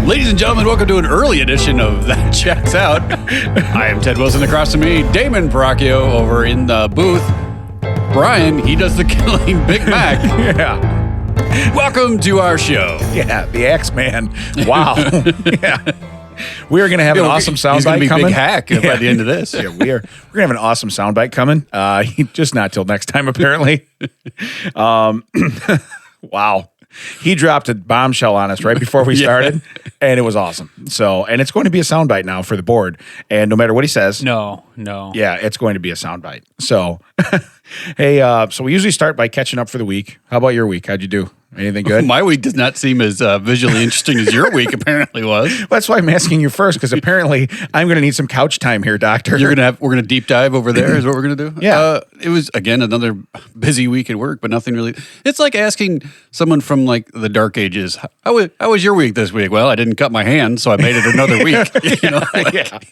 Ladies and gentlemen, welcome to an early edition of That Checks Out. I am Ted Wilson. Across from me, Damon Paracchio over in the booth. Brian, he does the killing Big Mac. Yeah. Welcome to our show. Yeah, the X-Man. Wow. Yeah. We are going to have an awesome soundbite coming. He's going to be big hack by the end of this. Yeah, we're going to have an awesome soundbite coming. Just not till next time, apparently. Wow. He dropped a bombshell on us right before we started, and it was awesome. So, and it's going to be a soundbite now for the board. And no matter what he says, No. yeah, it's going to be a soundbite. So, hey, so we usually start by catching up for the week. How about your week? How'd you do? Anything good? My week does not seem as visually interesting as your week apparently was. Well, that's why I'm asking you first, because apparently I'm going to need some couch time here, doctor. We're gonna deep dive over there is what we're gonna do. Yeah. It was again another busy week at work, but nothing really. It's like asking someone from like the dark ages, how was your week this week? Well, I didn't cut my hand, so I made it another week. You know,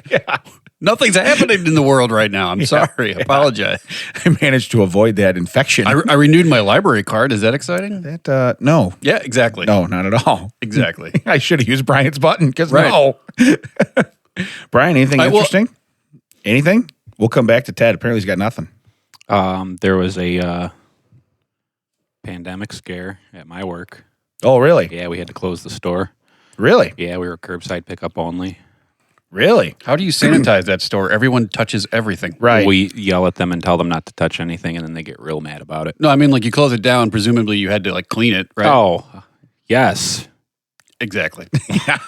yeah. Nothing's happening in the world right now. I'm sorry. I apologize. I managed to avoid that infection. I renewed my library card. Is that exciting? That no. Yeah, exactly. No, not at all. Exactly. I should have used Brian's button because Right. no. Brian, anything interesting? Anything? We'll come back to Ted. Apparently he's got nothing. There was a pandemic scare at my work. Oh, really? Yeah, we had to close the store. Really? Yeah, we were curbside pickup only. Really? How do you sanitize that store? Everyone touches everything. Right. We yell at them and tell them not to touch anything, and then they get real mad about it. No, I mean like you close it down. Presumably you had to like clean it, right? Oh, yes. Exactly. Yeah.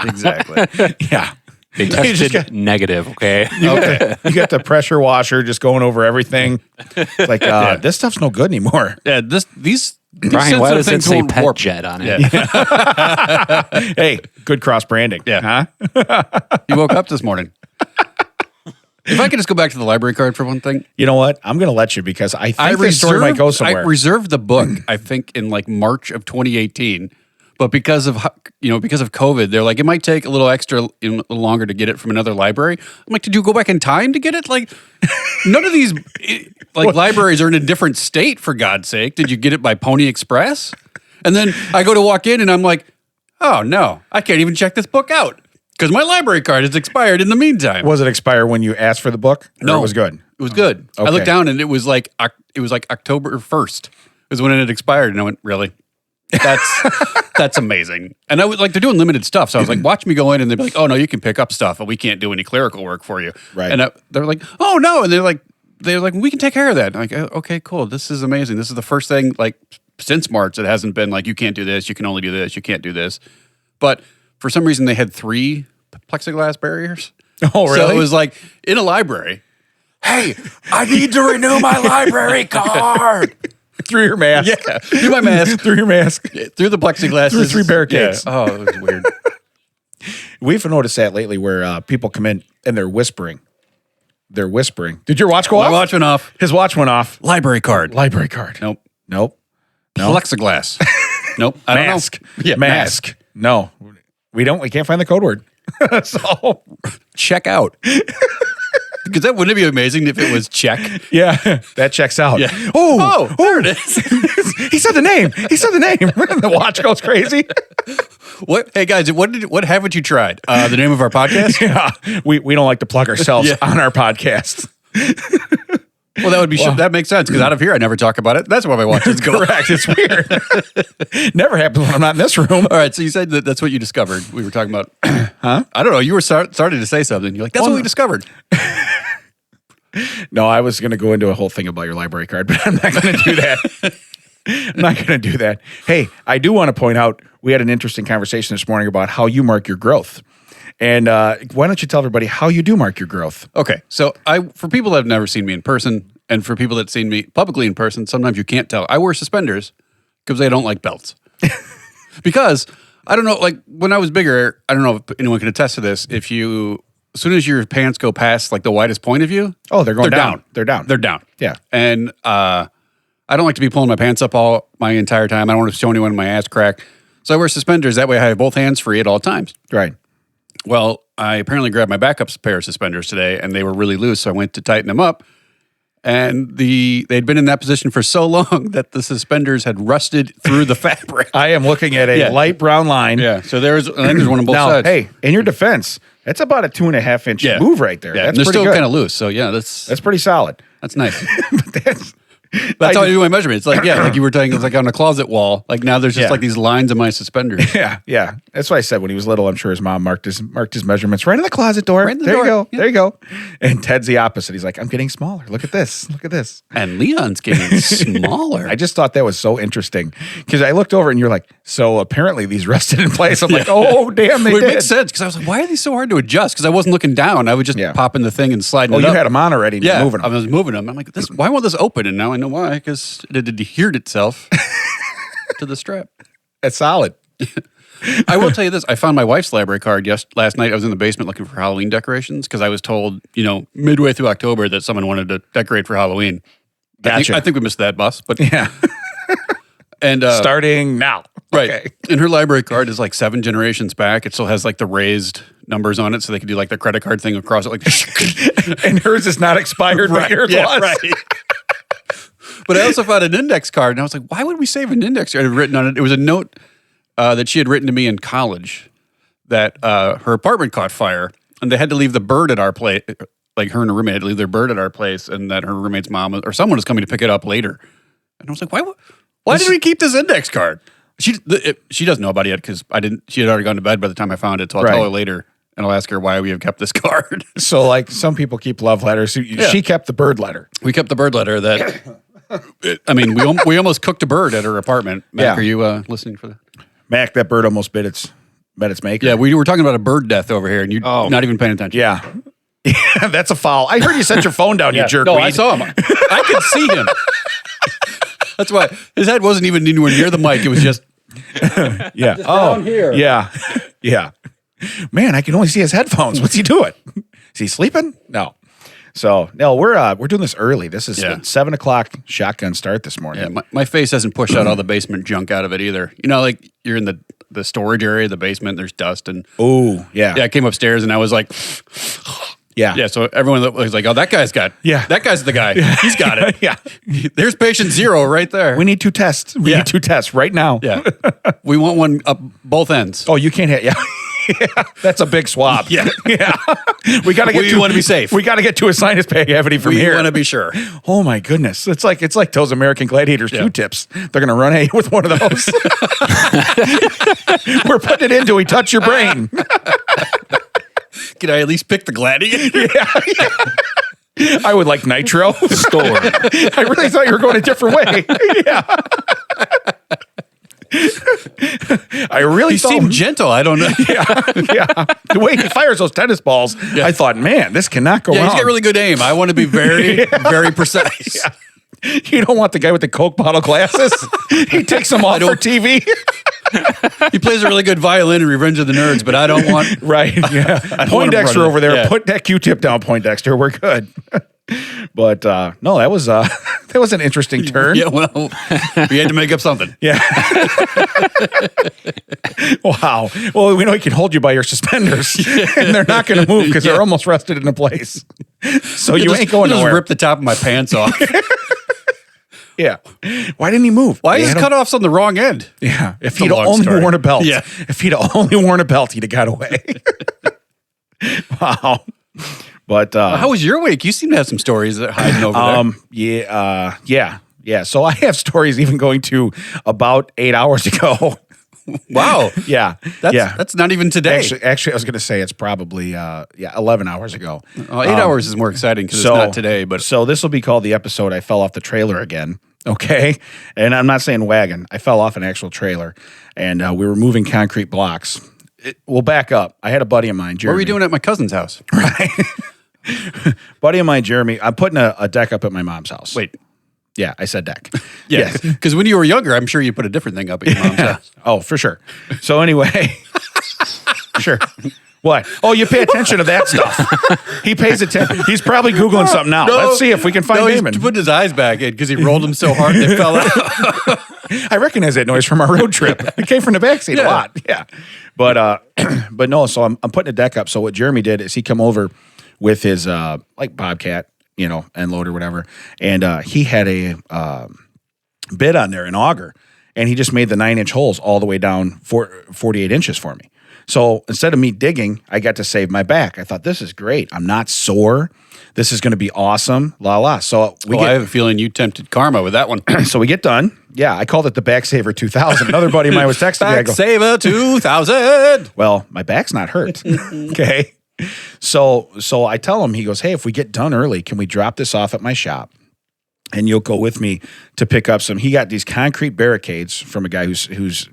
Exactly. Yeah. They tested negative, okay? Okay. You got the pressure washer just going over everything. It's like, this stuff's no good anymore. Yeah, these Brian, why does it things say won't pet warp. jet on it? Yeah. Hey, good cross branding. Yeah. Huh? You woke up this morning. If I could just go back to the library card for one thing. You know what? I'm going to let you because I think this story might go somewhere. I reserved the book, I think, in like March of 2018. But because of COVID, they're like, it might take a little longer to get it from another library. I'm like, did you go back in time to get it? Like, none of these libraries are in a different state, for God's sake. Did you get it by Pony Express? And then I go to walk in and I'm like, oh no, I can't even check this book out because my library card has expired in the meantime. Was it expire when you asked for the book? Or No, it was good. It was good. Okay. I looked down and it was like October 1st is when it had expired, and I went, really? That's amazing. And I was like, they're doing limited stuff, so I was like, watch me go in, and they'd be like, oh no, you can pick up stuff, but we can't do any clerical work for you. Right. And they're like, oh no, and they're like, we can take care of that. And I'm like, okay, cool. This is amazing. This is the first thing like since March that hasn't been like, you can't do this, you can only do this, you can't do this. But for some reason, they had 3 plexiglass barriers. Oh, really? So it was like in a library. Hey, I need to renew my library card. Through your mask. Yeah, through my mask. Through your mask. Through the plexiglass. Through 3 barricades. Yeah. Oh, it was weird. We've noticed that lately where people come in and they're whispering. They're whispering. Did your watch go off? My watch went off. His watch went off. Library card. Library card. Nope. No. Plexiglass. Nope. I don't Mask. know. Yeah, mask. No. We can't find the code word. So check out. Because that wouldn't it be amazing if it was check? yeah, that checks out. Yeah. Oh, there it is. He said the name. The watch goes crazy. What? Hey guys, what haven't you tried? The name of our podcast? Yeah, we don't like to plug ourselves on our podcast. Well, that would be that makes sense because out of here I never talk about it. That's why my watches go. Correct. It's weird. Never happens when I'm not in this room. All right, so you said that's what you discovered. We were talking about, huh? I don't know. You were starting to say something. You're like, that's what we discovered. No, I was going to go into a whole thing about your library card, but I'm not going to do that. I'm not going to do that. Hey, I do want to point out we had an interesting conversation this morning about how you mark your growth. And why don't you tell everybody how you do mark your growth? Okay, so for people that have never seen me in person, and for people that have seen me publicly in person, sometimes you can't tell. I wear suspenders because I don't like belts. Because, I don't know, like when I was bigger, I don't know if anyone can attest to this, as soon as your pants go past like the widest point of you, oh, they're down. They're down. They're down. Yeah. And I don't like to be pulling my pants up all my entire time. I don't want to show anyone my ass crack. So I wear suspenders. That way I have both hands free at all times. Right. Well, I apparently grabbed my backup pair of suspenders today, and they were really loose, so I went to tighten them up. and they'd been in that position for so long that the suspenders had rusted through the fabric. I am looking at a light brown line. Yeah, so there's one on both Now, sides. hey, in your defense, that's about a 2.5 inch move right there. Yeah, That's they're pretty still good. kind of loose. So yeah, that's pretty solid. nice. But That's how I do my measurement. It's like, like you were saying, it's like on a closet wall. Like now there's just like these lines of my suspenders. Yeah. That's what I said when he was little. I'm sure his mom marked his measurements right in the closet door. Right in the there door. you go. Yeah. There you go. And Ted's the opposite. He's like, I'm getting smaller. Look at this. Look at this. And Leon's getting smaller. I just thought that was so interesting because I looked over and you're like, so apparently these rested in place. I'm like, oh, damn, they Well, did. it makes sense because I was like, why are these so hard to adjust? Because I wasn't looking down. I would just pop in the thing and slide Oh, it you up. had them on already and you're moving them. I was moving them. I'm like, why won't this open? And now I know why, because it adhered itself to the strap. That's solid. I will tell you this. I found my wife's library card last night. I was in the basement looking for Halloween decorations because I was told, midway through October that someone wanted to decorate for Halloween. Gotcha. I think we missed that bus. But Yeah. and Starting now. right. Okay. And her library card is like 7 generations back. It still has like the raised numbers on it so they can do like the credit card thing across it. Like, And hers is not expired, but yours was. right. But I also found an index card, and I was like, why would we save an index card? It had written on it. It was a note that she had written to me in college that her apartment caught fire, and they had to leave the bird at our place. Like her and her roommate had to leave their bird at our place, and that her roommate's mom or someone was coming to pick it up later. And I was like, why did we keep this index card? She doesn't know about it yet because she had already gone to bed by the time I found it. So I'll tell her later, and I'll ask her why we have kept this card. So, like, some people keep love letters. She kept the bird letter. We kept the bird letter that. I mean, we almost cooked a bird at her apartment. Mac, are you listening for that? Mac, that bird almost bit its maker. Yeah, we were talking about a bird death over here, and you're not even paying attention. Yeah. Yeah, that's a foul. I heard you set your phone down, you jerk. No, I saw him. I could see him. That's why his head wasn't even anywhere near the mic. It was just down here. Yeah. Yeah. Man, I can only see his headphones. What's he doing? Is he sleeping? No. So no, we're doing this early. This is 7:00 shotgun start this morning. Yeah, my face hasn't pushed out all the basement junk out of it either. Like you're in the storage area, the basement. There's dust and yeah. I came upstairs and I was like, yeah. So everyone was like, oh, that guy's got that guy's the guy. Yeah. He's got it. Yeah. There's patient 0 right there. We need 2 tests. We need 2 tests right now. Yeah. We want one up both ends. Oh, you can't hit. Yeah. Yeah, that's a big swab. Yeah. We got to get. We want to be safe. We got to get to a sinus cavity from here. We want to be sure. Oh my goodness! It's like those American Gladiators Q-tips. They're going to run at you with one of those. We're putting it in till we touch your brain. Can I at least pick the gladiator? Yeah. I would like nitro. Store. I really thought you were going a different way. Yeah. I really He seemed gentle. I don't know. Yeah. The way he fires those tennis balls, I thought, man, this cannot go wrong. He's got really good aim. I want to be very, very precise. Yeah. You don't want the guy with the Coke bottle glasses. He takes them off for TV. He plays a really good violin in Revenge of the Nerds, but I don't want. Right. Yeah. Poindexter over there. Yeah. Put that Q-tip down, Poindexter. We're good. But no, that was an interesting turn. Yeah, well, we had to make up something. Yeah. Wow. Well, we know he can hold you by your suspenders, and they're not going to move because they're almost rested into place. So you ain't going nowhere. Just rip the top of my pants off. Yeah. Why didn't he move? Why is his cutoffs on the wrong end? Yeah. If he'd only worn a belt. Yeah. If he'd only worn a belt, he'd have got away. Wow. But how was your week? You seem to have some stories that hiding over there. Yeah. So I have stories even going to about 8 hours ago. Wow. Yeah. That's not even today. Actually, I was going to say it's probably 11 hours ago. 8 hours is more exciting because it's not today. But so this will be called the episode I fell off the trailer again. Okay, and I'm not saying wagon. I fell off an actual trailer, and we were moving concrete blocks. We'll back up. I had a buddy of mine, Jeremy. What were you doing at my cousin's house? Right. Buddy of mine, Jeremy. I'm putting a deck up at my mom's house. Wait. Yeah, I said deck. Yeah, because when you were younger, I'm sure you put a different thing up at your mom's house. Oh, for sure. So anyway, sure. What? Oh, you pay attention to that stuff. He pays attention. He's probably Googling something now. Let's see if we can find Damon. He's putting his eyes back in because he rolled them so hard they fell out. I recognize that noise from our road trip. It came from the backseat a lot. Yeah. But no, so I'm putting a deck up. So what Jeremy did is he come over with his Bobcat, end load or whatever. And he had a bit on there, an auger, and he just made the 9-inch holes all the way down 48 inches for me. So instead of me digging, I got to save my back. I thought, this is great. I'm not sore. This is going to be awesome. La la. So I have a feeling you tempted karma with that one. So we get done. Yeah, I called it the Back Saver 2000. Another buddy of mine was texting me. I go, Saver 2000. well, my back's not hurt. Okay. So I tell him, he goes, hey, if we get done early, can we drop this off at my shop? And you'll go with me to pick up some. He got these concrete barricades from a guy who's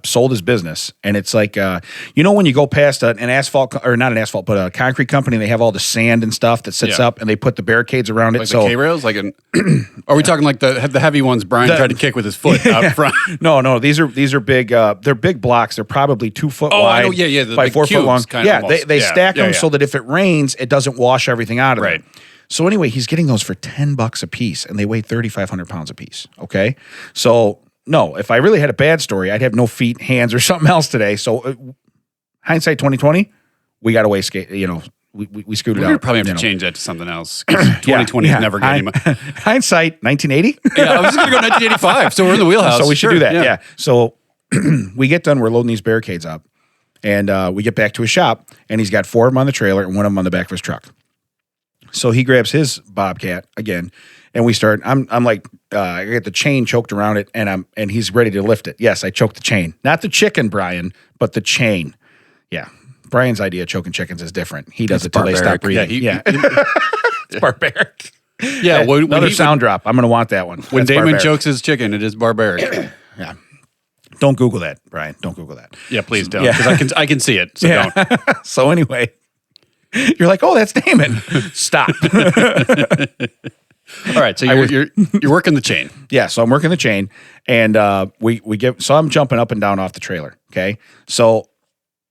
sold his business, and it's like when you go past an asphalt or not an asphalt, but a concrete company, they have all the sand and stuff that sits up, and they put the barricades around it. Like the K-rails, are we talking like the heavy ones Brian tried to kick with his foot out front? No, these are big. They're big blocks. They're probably 2 foot wide. I know, the by big 4 foot long. Kind of they stack them so that if it rains, it doesn't wash everything out of right. them. So anyway, he's getting those for $10 a piece, and they weigh 3,500 pounds a piece. Okay, so. No, if I really had a bad story, I'd have no feet, hands, or something else today. So, hindsight 2020, we got away skate. We screwed it out. We'd probably have to change that to something else. 2020 is never getting hindsight 1980. Yeah, I was just going to go 1985. So we're in the wheelhouse. So we should do that. Yeah. So we get done. We're loading these barricades up, and we get back to his shop, and he's got 4 of them on the trailer and 1 of them on the back of his truck. So he grabs his Bobcat again. And we start. I'm like, I get the chain choked around it, and he's ready to lift it. Yes, I choked the chain, not the chicken, Brian, but the chain. Yeah, Brian's idea of choking chickens is different. He does it till they stop breathing. Yeah, it's barbaric. Yeah, another sound drop. I'm gonna want that one. When Damon chokes his chicken, it is barbaric. Yeah. Don't Google that, Brian. Don't Google that. Yeah, please don't, because I can see it. So don't. So anyway, you're like, oh, that's Damon. Stop. All right, so you're working the chain. Yeah, so I'm working the chain, and so I'm jumping up and down off the trailer. Okay, so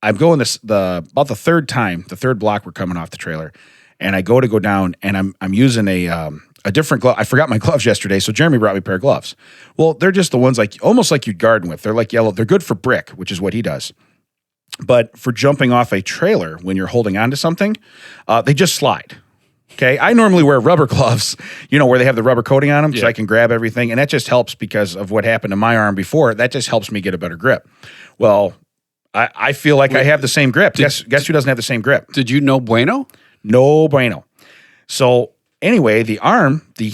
I'm going about the third block we're coming off the trailer, and I go down, and I'm using a different glove. I forgot my gloves yesterday, so Jeremy brought me a pair of gloves. Well, they're just the ones almost like you'd garden with. They're like yellow. They're good for brick, which is what he does. But for jumping off a trailer when you're holding on to something, they just slide. Okay, I normally wear rubber gloves, where they have the rubber coating on them, so I can grab everything, and that just helps because of what happened to my arm before. That just helps me get a better grip. Well, I feel like I have the same grip. Guess who doesn't have the same grip? Did you know bueno? No bueno. So anyway, the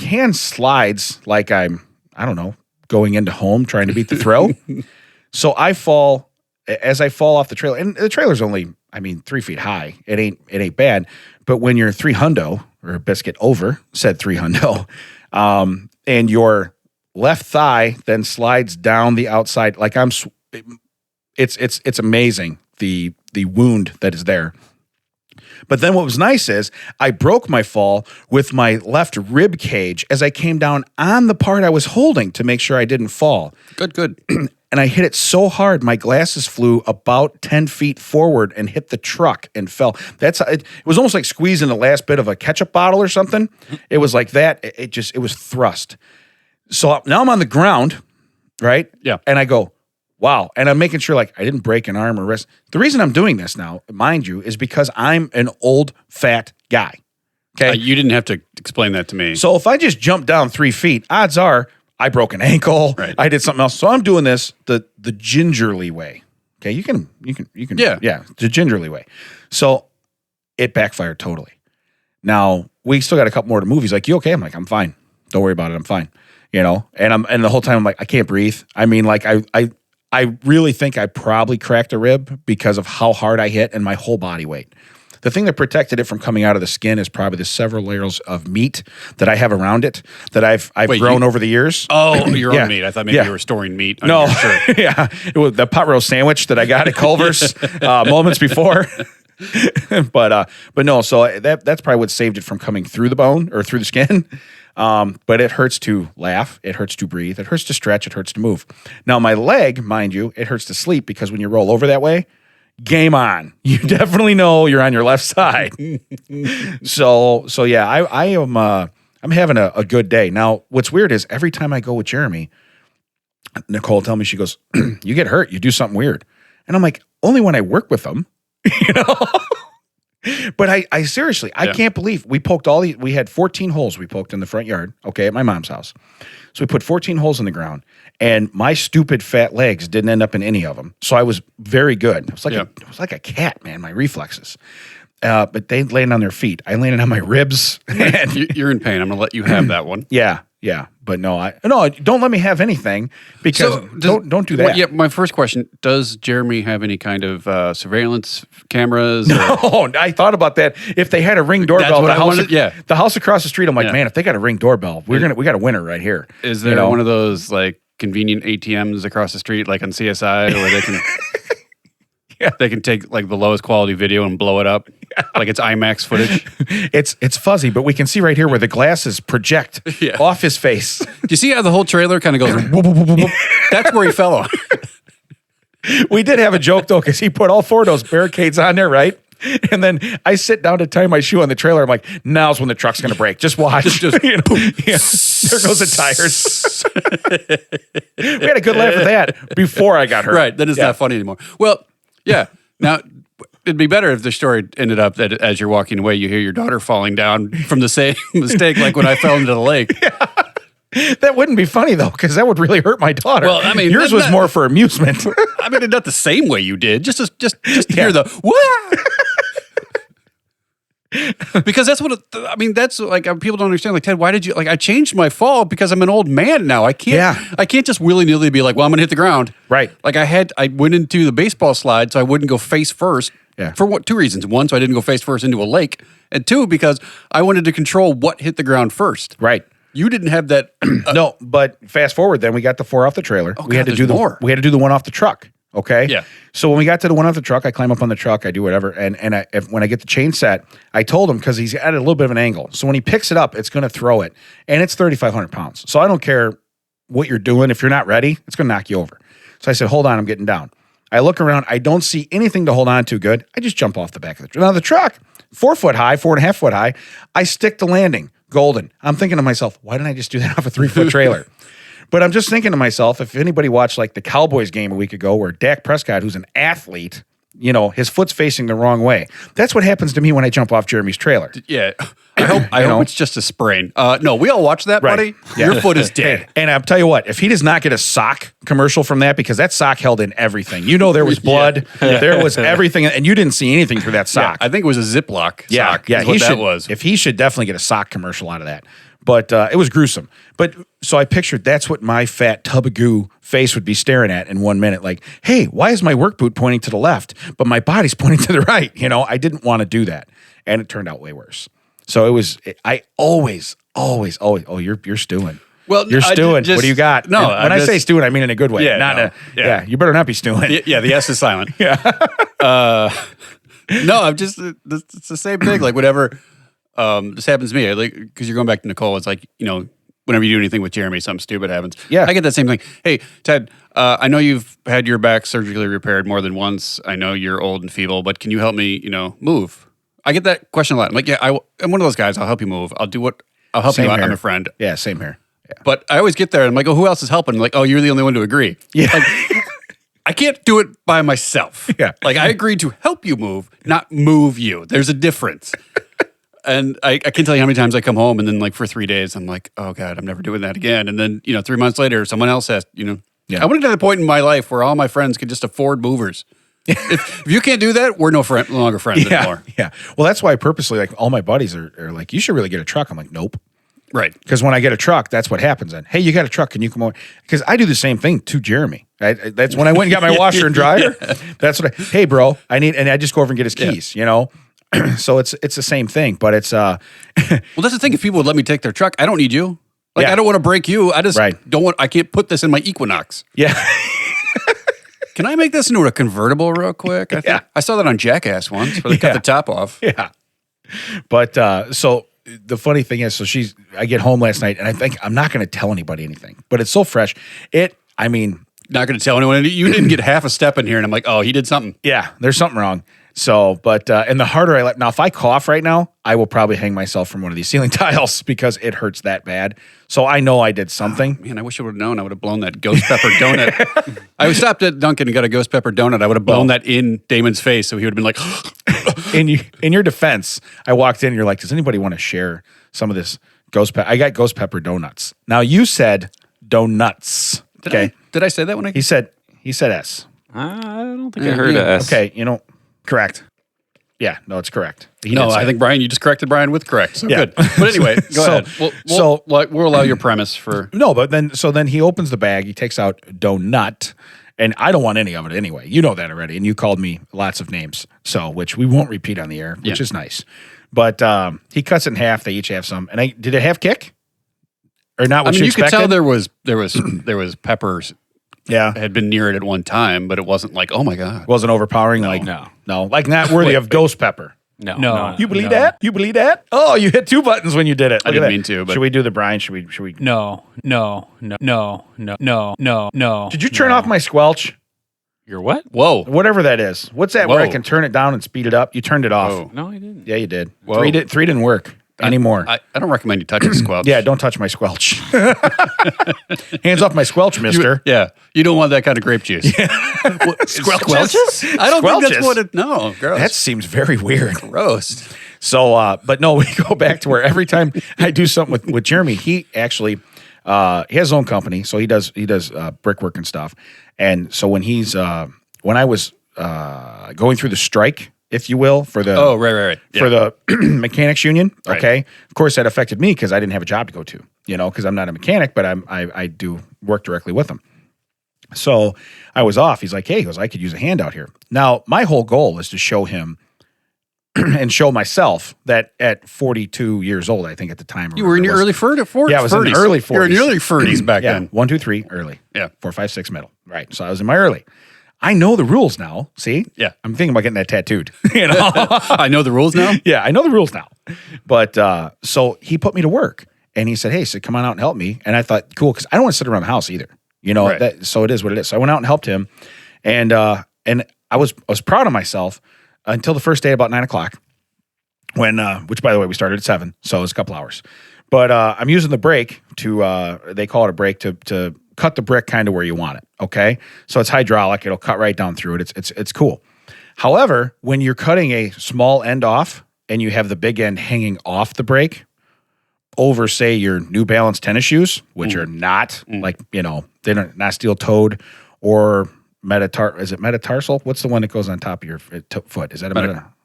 hand slides like I don't know, going into home trying to beat the throw. So I fall. As I fall off the trailer, and the trailer's only, 3 feet high. It ain't bad. But when you're 300 or a biscuit over, said 300, and your left thigh then slides down the outside, like it's amazing the wound that is there. But then what was nice is I broke my fall with my left rib cage as I came down on the part I was holding to make sure I didn't fall. Good. And I hit it so hard, my glasses flew about 10 feet forward and hit the truck and fell. It was almost like squeezing the last bit of a ketchup bottle or something. It was like that. It was thrust. So now I'm on the ground, right? Yeah. And I go, wow. And I'm making sure I didn't break an arm or wrist. The reason I'm doing this now, mind you, is because I'm an old fat guy. Okay. You didn't have to explain that to me. So if I just jump down 3 feet, odds are I broke an ankle. Right. I did something else. So I'm doing this the gingerly way. Okay, you can. Yeah, the gingerly way. So it backfired totally. Now we still got a couple more to move. He's like, "You okay?" I'm like, "I'm fine. Don't worry about it. I'm fine." And the whole time I'm like, I can't breathe. I really think I probably cracked a rib because of how hard I hit and my whole body weight. The thing that protected it from coming out of the skin is probably the several layers of meat that I have around it that I've grown over the years. Oh, your own meat. I thought maybe you were storing meat on your shirt. Yeah. It was the pot roast sandwich that I got at Culver's moments before. But no, so that's probably what saved it from coming through the bone or through the skin. But it hurts to laugh. It hurts to breathe. It hurts to stretch. It hurts to move. Now, my leg, mind you, it hurts to sleep because when you roll over that way, game on. You definitely know you're on your left side. So yeah, I'm having a good day. Now, what's weird is every time I go with Jeremy, Nicole tell me, she goes, you get hurt, you do something weird. And I'm like, only when I work with them, But I seriously, I can't believe we poked we had 14 holes we poked in the front yard, okay, at my mom's house. So we put 14 holes in the ground, and my stupid fat legs didn't end up in any of them. So I was very good. It was like a cat, man, my reflexes. But they landed on their feet. I landed on my ribs. And You're in pain. I'm going to let you have that one. Yeah. But no, don't let me have anything because don't do that. Well, yeah, my first question, does Jeremy have any kind of surveillance cameras? No, I thought about that. If they had a Ring doorbell, the house across the street, I'm like, man, if they got a Ring doorbell, we got a winner right here. Is there one of those like convenient ATMs across the street like on CSI where they can they can take like the lowest quality video and blow it up like it's IMAX footage? It's fuzzy, but we can see right here where the glasses project off his face. Do you see how the whole trailer kind of goes? Whoop, whoop, whoop, whoop? That's where he fell on. We did have a joke though, because he put all 4 of those barricades on there, right? And then I sit down to tie my shoe on the trailer. I'm like, now's when the truck's going to break. Just watch. Just there goes the tires. We had a good laugh at that before I got hurt. Right. Then it's not funny anymore. Well, yeah. Now, it'd be better if the story ended up that as you're walking away, you hear your daughter falling down from the same mistake like when I fell into the lake. That wouldn't be funny, though, because that would really hurt my daughter. Well, I mean, yours was more for amusement. I mean, not the same way you did. Just to hear the, wah! Because that's what that's like people don't understand. Like, Ted, why did you I changed my fall because I'm an old man now. I can't just willy-nilly be like, well, I'm gonna hit the ground. Right. Like I went into the baseball slide so I wouldn't go face first. Yeah. For 2 reasons. 1, so I didn't go face first into a lake. And 2, because I wanted to control what hit the ground first. Right. You didn't have that. No, but fast forward then we got the 4 off the trailer. We had to do the 1 off the truck. Okay. Yeah. So when we got to the 1 off the truck, I climb up on the truck, I do whatever, and when I get the chain set, I told him because he's at a little bit of an angle. So when he picks it up, it's going to throw it, and it's 3,500 pounds. So I don't care what you're doing. If you're not ready, it's going to knock you over. So I said, hold on, I'm getting down. I look around, I don't see anything to hold on to good. I just jump off the back of the truck. Now the truck, 4 foot high, 4.5 foot high. I stick the landing, golden. I'm thinking to myself, why didn't I just do that off a 3-foot trailer? But I'm just thinking to myself, if anybody watched like the Cowboys game a week ago where Dak Prescott, who's an athlete, his foot's facing the wrong way. That's what happens to me when I jump off Jeremy's trailer. Yeah. I hope it's just a sprain. No, we all watched that, buddy. Yeah. Your foot is dead. And I'll tell you what, if he does not get a sock commercial from that, because that sock held in everything. There was blood. There was everything. And you didn't see anything through that sock. Yeah, I think it was a Ziploc sock. Yeah, that was. If he should definitely get a sock commercial out of that. But it was gruesome. But so I pictured that's what my fat tub of goo face would be staring at in 1 minute. Like, hey, why is my work boot pointing to the left, but my body's pointing to the right? I didn't want to do that. And it turned out way worse. So I always, oh, you're stewing. Well, you're stewing. What do you got? No, when I say stewing, I mean in a good way. Yeah, you better not be stewing. Yeah, the S is silent. Yeah. No, I'm just, it's the same thing. Like, whatever. This happens to me, because you're going back to Nicole. It's like, whenever you do anything with Jeremy, something stupid happens. Yeah. I get that same thing. Hey, Ted, I know you've had your back surgically repaired more than once. I know you're old and feeble, but can you help me, move? I get that question a lot. I'm like, yeah, I'm one of those guys. I'll help you move. I'll help Same you out. here. I'm a friend. Yeah, same here. Yeah. But I always get there and I'm like, oh, who else is helping? Like, oh, you're the only one to agree. Yeah. Like, I can't do it by myself. Yeah. Like, I agreed to help you move, not move you. There's a difference. And I can't tell you how many times I come home and then for 3 days, I'm like, oh God, I'm never doing that again. And then, 3 months later, someone else has, Yeah. I went to the point in my life where all my friends could just afford movers. if you can't do that, we're no longer friends anymore. Yeah. Well, that's why purposely, all my buddies are like, you should really get a truck. I'm like, nope. Right. Because when I get a truck, that's what happens then. Hey, you got a truck. Can you come over? Because I do the same thing to Jeremy. That's when I went and got my washer and dryer. That's what hey, bro, and I just go over and get his keys, So it's the same thing, but it's well, that's the thing. If people would let me take their truck, I don't need you. I don't want to break you. I just don't want. I can't put this in my Equinox. Yeah. Can I make this into a convertible real quick? I saw that on Jackass once, where they cut the top off. Yeah. But so the funny thing is, I get home last night, and I think I'm not going to tell anybody anything, but it's so fresh. Not going to tell anyone. You didn't get half a step in here, and I'm like, oh, he did something. Yeah, there's something wrong. So, but, and the harder I let, now if I cough right now, I will probably hang myself from one of these ceiling tiles because it hurts that bad. So I know I did something. Man, I wish I would have known. I would have blown that ghost pepper donut. I stopped at Dunkin' and got a ghost pepper donut. I would have blown that in Damon's face. So he would have been like, in your defense, I walked in and you're like, does anybody want to share some of this ghost pepper? I got ghost pepper donuts. Now you said donuts. Did I say that when I? He said S. I don't think I heard a S. Okay, correct. Yeah, no, it's correct. I think Brian, you just corrected Brian with correct. So good. But anyway, go ahead. We'll allow your premise for. No, but then he opens the bag. He takes out donut, and I don't want any of it anyway. You know that already, and you called me lots of names, which we won't repeat on the air, which is nice. But he cuts it in half. They each have some. And did it have kick? Or not? What you could expected? tell there was peppers. Yeah, had been near it at one time, but it wasn't like, oh my god, wasn't overpowering. No, like not worthy of ghost pepper. No. You believe that? You believe that? Oh, you hit 2 buttons when you did it. I didn't mean to. But should we do the Brian? Should we? No. Did you turn off my squelch? Your what? Whoa. Whatever that is. What's that? Where I can turn it down and speed it up? You turned it off. Whoa. No, I didn't. Yeah, you did. Whoa. 3 didn't work anymore. I don't recommend you touch the squelch. Yeah, don't touch my squelch. Hands off my squelch, mister. You don't want that kind of grape juice. Squelches? I don't think that's what it. No, gross. That seems very weird. Gross. So, but no, we go back to where every time I do something with Jeremy, he actually he has his own company, so he does brickwork and stuff. And so when I was going through the strike, if you will, for the right. For the mechanics union, Right. okay. Of course, that affected me because I didn't have a job to go to, because I'm not a mechanic, but I do work directly with them. So I was off. He's like, hey, I could use a hand out here. Now, my whole goal is to show him and show myself that at 42 years old, I think at the time. You were in your early 40s. Yeah, I was in the early 40s. You were in your early 40s back then. 1, 2, 3, early. Yeah. 4, 5, 6, middle. Right. So I was in my early. I know the rules now. See? Yeah. I'm thinking about getting that tattooed. I know the rules now? Yeah, I know the rules now. But so he put me to work and he said, hey, come on out and help me. And I thought, cool, because I don't want to sit around the house either. Right. So it is what it is. So I went out and helped him. And I was proud of myself until the first day about 9 o'clock when, which by the way, we started at 7. So it was a couple hours. But I'm using the brake they call it a brake to cut the brick kind of where you want it. Okay. So it's hydraulic. It'll cut right down through it. It's cool. However, when you're cutting a small end off and you have the big end hanging off the brake over, say, your New Balance tennis shoes, which are not they're not steel-toed or is it metatarsal? What's the one that goes on top of your foot? Is that a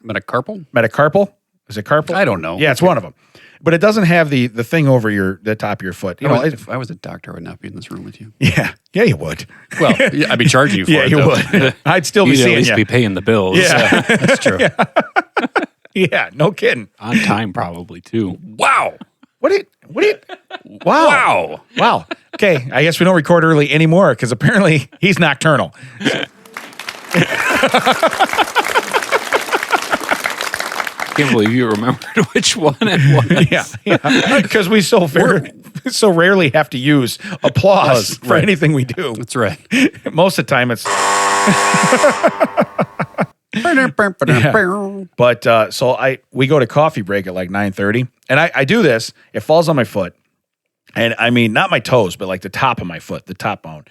metacarpal? Metacarpal? Is it carpal? I don't know. Yeah, it's one of them. But it doesn't have the thing over the top of your foot. If I was a doctor, I would not be in this room with you. Yeah, you would. Well, I'd be charging you for it. Yeah, you would. I'd still be You'd seeing at least you. be paying the bills. Yeah, That's true. Yeah, no kidding. On time, probably, too. Wow. What did? Wow. Okay, I guess we don't record early anymore because apparently he's nocturnal. I can't believe you remembered which one it was. Yeah. Because we so rarely have to use applause for right. anything we do. That's right. Most of the time it's... Yeah. But so we go to coffee break at like 9:30, and I do this. It falls on my foot, and I mean not my toes, but like the top of my foot, the top bone.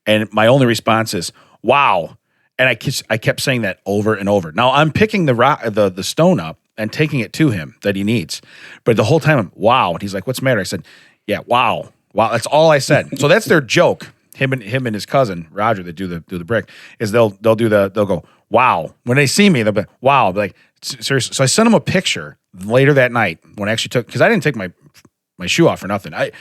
And my only response is "Wow!" And I kept saying that over and over. Now I'm picking the stone up and taking it to him that he needs, but the whole time I'm "Wow!" And he's like, "What's the matter?" I said, "Yeah, wow." That's all I said. So that's their joke. Him and his cousin Roger that do the brick is they'll go wow when they see me. They'll be wow. I'll be like seriously. So I sent him a picture later that night when I actually because I didn't take my shoe off or nothing. I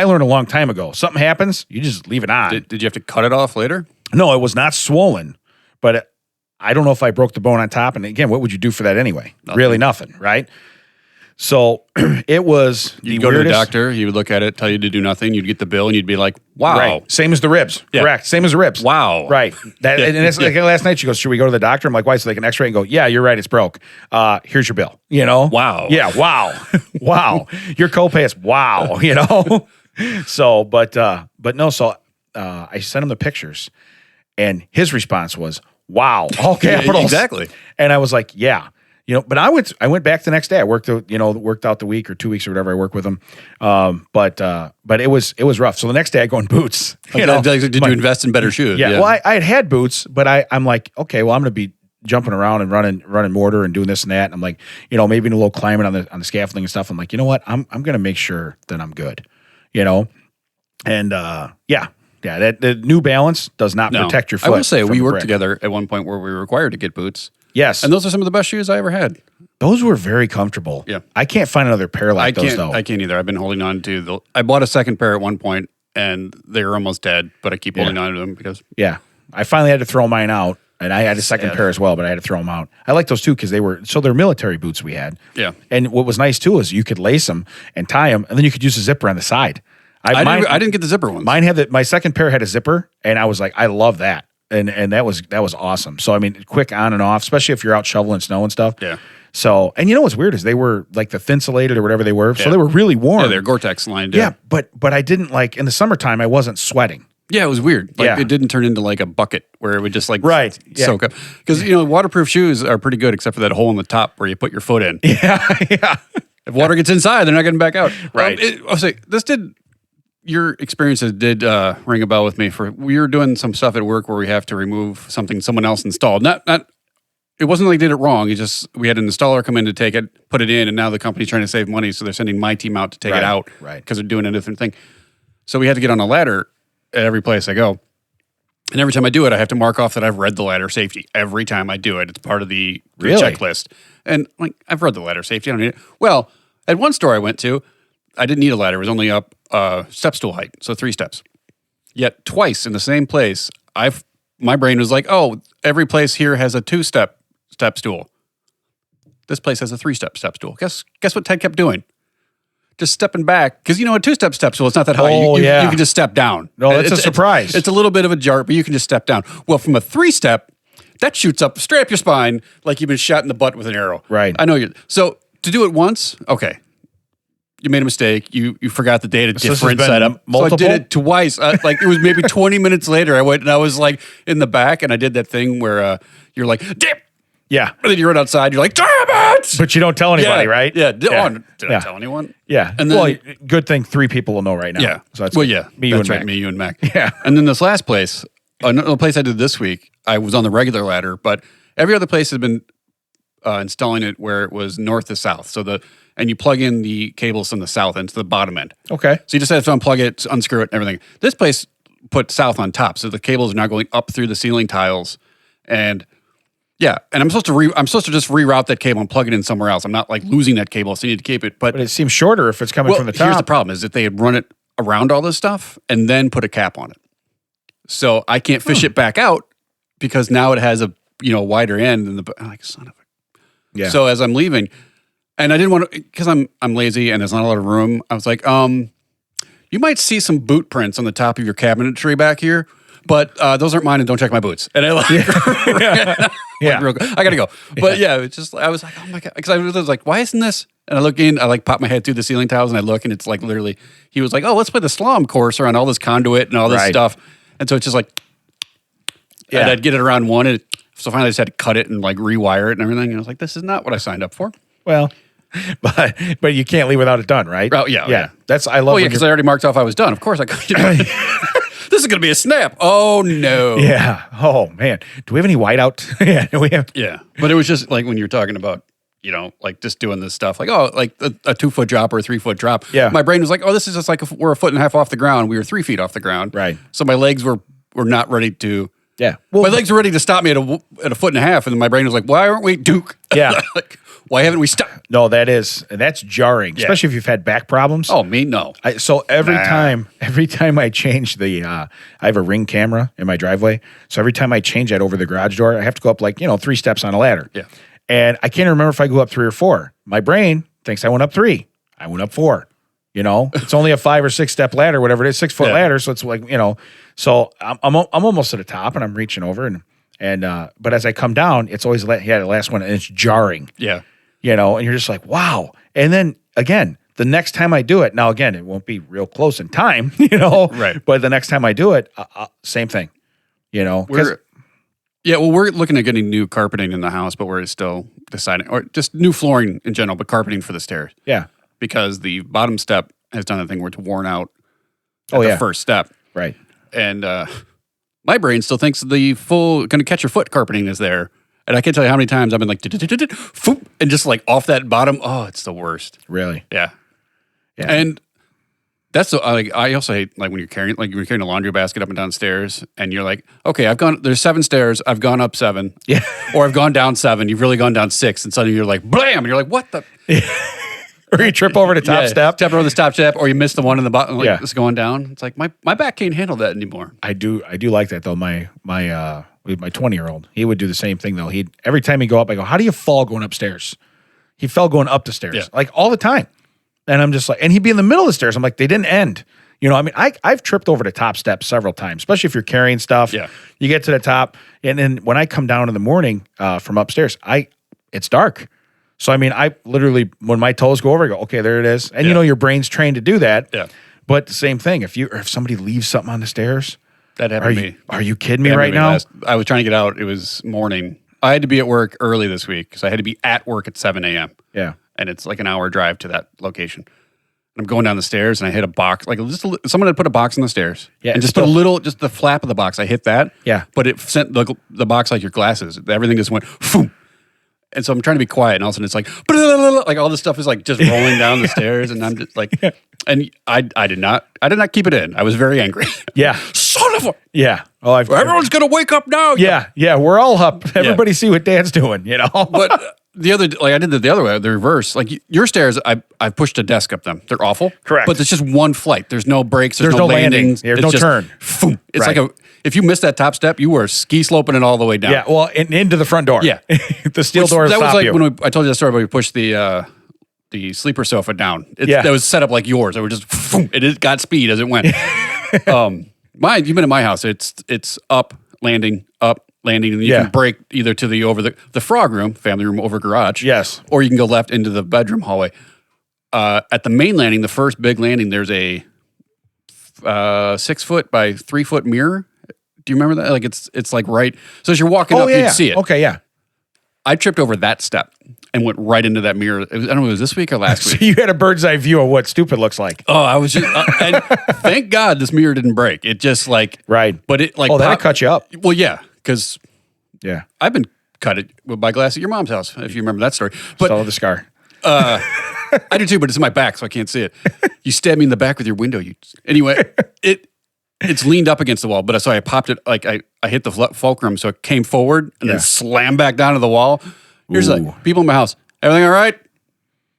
learned a long time ago. Something happens, you just leave it on. Did you have to cut it off later? No, it was not swollen, but I don't know if I broke the bone on top. And again, what would you do for that anyway? Nothing. Really nothing, right? So it was You'd go to the doctor, he would look at it, tell you to do nothing, you'd get the bill, and you'd be like, wow. Right. Same as the ribs. Yeah. Correct. Same as the ribs. Wow. Right. And it's like last night she goes, should we go to the doctor? I'm like, why? So they can x-ray and go, yeah, you're right, it's broke. Here's your bill. Wow. Yeah, wow. Wow. Your copay is wow, So, but no, so I sent him the pictures and his response was, wow, all capitals. Exactly. And I was like, yeah. But I went back the next day. I worked out the week or 2 weeks or whatever I work with them. But it was rough. So the next day I go in boots. Did you invest in better shoes? Yeah. Well, I had boots, but I'm like, okay, well, I'm going to be jumping around and running mortar and doing this and that. And I'm like, maybe a little climbing on the scaffolding and stuff. I'm like, you know what? I'm going to make sure that I'm good, And that the New Balance does not protect your foot. I will say we worked together at one point where we were required to get boots. Yes. And those are some of the best shoes I ever had. Those were very comfortable. Yeah. I can't find another pair like those, though. I can't either. I've been holding on to I bought a second pair at one point, and they were almost dead, but I keep holding on to them because... Yeah. I finally had to throw mine out, and I had a second pair as well, but I had to throw them out. I like those, too, because they're military boots we had. Yeah. And what was nice, too, is you could lace them and tie them, and then you could use a zipper on the side. I didn't get the zipper ones. Mine had my second pair had a zipper, and I was like, I love that. And that was awesome. So, I mean, quick on and off, especially if you're out shoveling snow and stuff. Yeah. So, and what's weird is they were like the thin-sulated or whatever they were. So they were really warm. Yeah, they're Gore-Tex lined. Yeah, but I didn't in the summertime, I wasn't sweating. Yeah, it was weird. It didn't turn into like a bucket where it would just soak up. Because, waterproof shoes are pretty good except for that hole in the top where you put your foot in. Yeah. If water gets inside, they're not getting back out. Right. I'll say, your experiences did ring a bell with me. We were doing some stuff at work where we have to remove something someone else installed. It wasn't like they did it wrong. We had an installer come in to take it, put it in, and now the company's trying to save money, so they're sending my team out to take it out because they're doing a different thing. So we had to get on a ladder at every place I go. And every time I do it, I have to mark off that I've read the ladder safety. Every time I do it, it's part of the checklist. And I've read the ladder safety. I don't need it. Well, at one store I went to, I didn't need a ladder. It was only up step stool height, so 3 steps. Yet twice in the same place, my brain was like, oh, every place here has a 2-step step stool. This place has a 3-step step stool. Guess what Ted kept doing? Just stepping back. Because, a 2-step step stool, it's not that high. You can just step down. No, it's a surprise. It's a little bit of a jar, but you can just step down. Well, from a 3-step, that shoots up straight up your spine like you've been shot in the butt with an arrow. Right. I know you. So to do it once, okay. You made a mistake. You forgot the data different setup. Multiple? So I did it twice. It was maybe 20 minutes later. I went and I was like in the back and I did that thing where you're like, dip. Yeah. And then you run outside. You're like, damn it. But you don't tell anybody, right? Yeah. Did I tell anyone? Yeah. And then, good thing 3 people will know right now. Yeah. So that's Me, you, and right. Mac. Me, you, and Mac. Yeah. And then this last place, another place I did this week, I was on the regular ladder, but every other place had been installing it where it was north to south. And you plug in the cables from the south end to the bottom end. Okay. So you just have to unplug it, unscrew it, and everything. This place put south on top, so the cables are now going up through the ceiling tiles, and I'm supposed to just reroute that cable and plug it in somewhere else. I'm not losing that cable, so you need to keep it. But it seems shorter if it's coming from the top. Here's the problem: is that they had run it around all this stuff and then put a cap on it, so I can't fish it back out because now it has a wider end than the. I'm like, son of a. Yeah. So as I'm leaving. And I didn't want to, because I'm lazy and there's not a lot of room. I was like, you might see some boot prints on the top of your cabinetry back here, but those aren't mine and don't check my boots. And I I gotta go. But it's just, I was like, oh my God. Because I was like, why isn't this? And I look in, I pop my head through the ceiling tiles and I look and it's literally, he was like, oh, let's play the slalom course around all this conduit and all this stuff. And so it's just and I'd get it around one. And so finally I just had to cut it and rewire it and everything. And I was like, this is not what I signed up for. Well, but you can't leave without it done, right? Oh, yeah. That's I love. Oh yeah, because I already marked off I was done. Of course I could. This is going to be a snap. Oh no. Yeah. Oh man. Do we have any whiteout? Yeah. We have. Yeah. But it was just when you were talking about just doing this stuff a 2-foot drop or a 3-foot drop. Yeah. My brain was like, oh, this is just if we're 1.5 feet off the ground. We were 3 feet off the ground. Right. So my legs were not ready to. Yeah. Well, my legs were ready to stop me at 1.5 feet, and then my brain was like, why aren't we Duke? Yeah. Why haven't we stopped? No, that's jarring, especially if you've had back problems. Oh, me, no. So every time I change I have a Ring camera in my driveway. So every time I change that over the garage door, I have to go up 3 steps on a ladder. Yeah. And I can't remember if I go up 3 or 4. My brain thinks I went up 3. I went up 4. It's only a 5 or 6 step ladder, whatever it is, 6-foot ladder. So it's so I'm almost at the top and I'm reaching over and but as I come down, it's always the last one and it's jarring. Yeah. And you're just like, wow. And then again, the next time I do it, now again, it won't be real close in time, Right. But the next time I do it, same thing, We're looking at getting new carpeting in the house, but we're still deciding, or just new flooring in general, but carpeting for the stairs. Yeah. Because the bottom step has done a thing where it's worn out at the first step. Right. And my brain still thinks the full going to catch your foot carpeting is there. And I can't tell you how many times I've been like, "Foop," and just like off that bottom. Oh, it's the worst. Really? Yeah. Yeah. And that's like, I also hate like when you're carrying a laundry basket up and down stairs and you're like, okay, there's 7 stairs. I've gone up 7. Yeah. Or I've gone down 7. You've really gone down 6. And suddenly you're like, blam. And you're like, what the? Or you trip over the top step. Step over the top step, or you miss the one in the bottom, like Yeah. it's going down. It's like my back can't handle that anymore. I do like that though. My 20-year-old, he would do the same thing though. Every time he'd go up, I go, how do you fall going upstairs? He fell going up the stairs, Yeah. like all the time. And I'm just like, and he'd be in the middle of the stairs. I'm like, they didn't end. You know, I mean, I've tripped over the top steps several times, especially if you're carrying stuff. Yeah. You get to the top, and then when I come down in the morning from upstairs, it's dark. So I mean, I literally, when my toes go over, I go, okay, there it is. And you know, your brain's trained to do that. Yeah. But the same thing, if somebody leaves something on the stairs, That happened to me. are you kidding me That right happened to now? I was trying to get out. It was morning. I had to be at work early this week because I had to be at work at 7 a.m. Yeah. And it's like an hour drive to that location. And I'm going down the stairs and I hit a box, like someone had put a box on the stairs. Yeah, and it's just the flap of the box. I hit that. Yeah. But it sent the box like your glasses. Everything just went, boom. And so I'm trying to be quiet, and all of a sudden it's like all this stuff is like just rolling down the stairs, and I'm just like, and I did not keep it in. I was very angry. Yeah. Son of a. Yeah. Oh, Everyone's gonna wake up now. Yeah. We're all up. Everybody see what Dad's doing, you know? But the other, like I did the other way, the reverse. Like your stairs, I've pushed a desk up them. They're awful. Correct. But it's just one flight. There's no brakes. There's no landing. landings. There's It's no just, turn. Boom. It's Right. like if you miss that top step, you were ski sloping it all the way down. Yeah. Well, into the front door. Yeah. The steel door That was stop like you. when I told you that story about we pushed the sleeper sofa down. Yeah. That was set up like yours. It was just, boom, it got speed as it went. Mine, you've been in my house. It's up, landing, and you Yeah. can break either to the frog room, family room over garage. Yes. Or you can go left into the bedroom hallway. At the main landing, the first big landing, there's a 6 foot by 3 foot mirror. Do you remember that? Like it's like right. So as you're walking up, you'd see it. Okay, yeah. I tripped over that step and went right into that mirror. I don't know if it was this week or last So week. you had a bird's eye view of what stupid looks like. Oh, I was just, and thank God this mirror didn't break. It just like, Right. but it like, That'll cut you up. Well, yeah, because Yeah. I've been cut it with my glass at your mom's house, if you remember that story. But Saw the scar. I do too, but it's in my back, so I can't see it. You stabbed me in the back with your window. Anyway, it's leaned up against the wall, but so I popped it, like I hit the fulcrum, so it came forward and Yeah. then slammed back down to the wall. Here's Ooh. like, people in my house, everything all right?